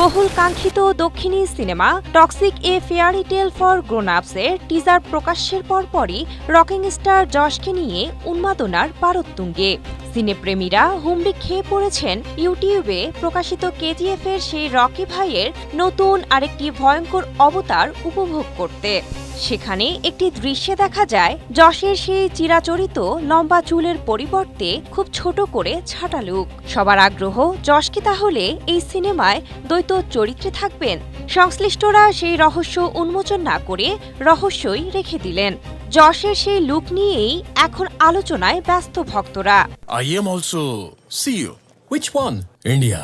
বহুল কাঙ্ক্ষিত দক্ষিণী cinema Toxic a fairy tale for গ্রোন-আপসের টিজার প্রকাশের পরপরই রকিং স্টার যশকে নিয়ে উন্মাদনার পারোত্তুঙ্গে। সিনেপ্রেমীরা হুমড়ি খেয়ে পড়েছেন ইউটিউবে প্রকাশিত কেজিএফের সেই রকি ভাইয়ের নতুন আরেকটি ভয়ঙ্কর অবতার উপভোগ করতে। সেখানে একটি দৃশ্যে দেখা যায় যশের সেই চিরাচরিত লম্বা চুলের পরিবর্তে খুব ছোট করে ছাটা লুক। সবার আগ্রহ, যশ কি তাহলে এই সিনেমায় দ্বৈত চরিত্রে থাকবেন? সংশ্লিষ্টরা সেই রহস্য উন্মোচন না করে রহস্যই রেখে দিলেন। যশের সেই লুক নিয়েই এখন আলোচনায় ব্যস্ত ভক্তরা। I am also CEO. Which one? India.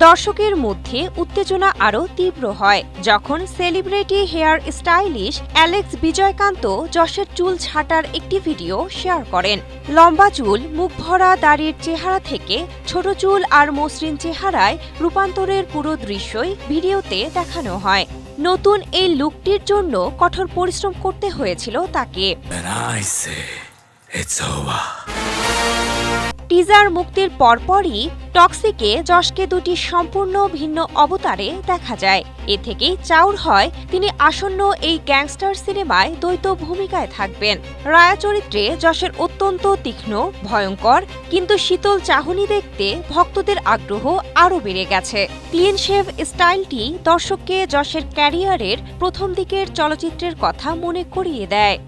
দর্শকের মধ্যে উত্তেজনা আরও তীব্র হয় যখন celebrity hair stylist Alex Vijaykanth যশের চুল ছাঁটার একটি ভিডিও শেয়ার করেন। লম্বা চুল, মুখ ভরা দাড়ির চেহারা থেকে ছোট চুল আর মসৃণ চেহারায় রূপান্তরের পুরো দৃশ্যই ভিডিওতে দেখানো হয়। নতুন এই লুকটির জন্য কঠোর পরিশ্রম করতে হয়েছিল তাকে। টিজার মুক্তির পরপরই টক্সিকে যশকে দুটি সম্পূর্ণ ভিন্ন অবতারে দেখা যায়। এ থেকেই চাউর হয় তিনি আসন্ন এই গ্যাংস্টার সিনেমায় দ্বৈত ভূমিকায় থাকবেন। রায়া চরিত্রে যশের অত্যন্ত তীক্ষ্ণ, ভয়ঙ্কর কিন্তু শীতল চাহনি দেখতে ভক্তদের আগ্রহ আরও বেড়ে গেছে। ক্লিন শেভ স্টাইলটি দর্শককে যশের ক্যারিয়ারের প্রথম দিকের চলচ্চিত্রের কথা মনে করিয়ে দেয়।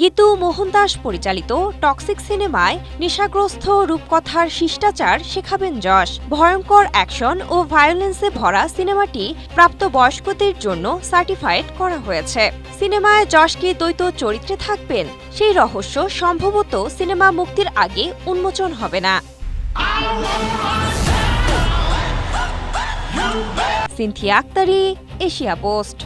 গীতু মোহনদাস পরিচালিত টক্সিক সিনেমায় নেশাগ্রস্ত রূপকথার শিষ্টাচার শেখাবেন যশ। ভয়ঙ্কর অ্যাকশন ও ভায়োলেন্সে ভরা সিনেমাটি প্রাপ্তবয়স্কদের জন্য সার্টিফাইড করা হয়েছে। সিনেমায় যশ কি দ্বৈত চরিত্রে থাকবেন, সেই রহস্য সম্ভবত সিনেমা মুক্তির আগে উন্মোচন হবে না। Sinthia Aktari, Asia post.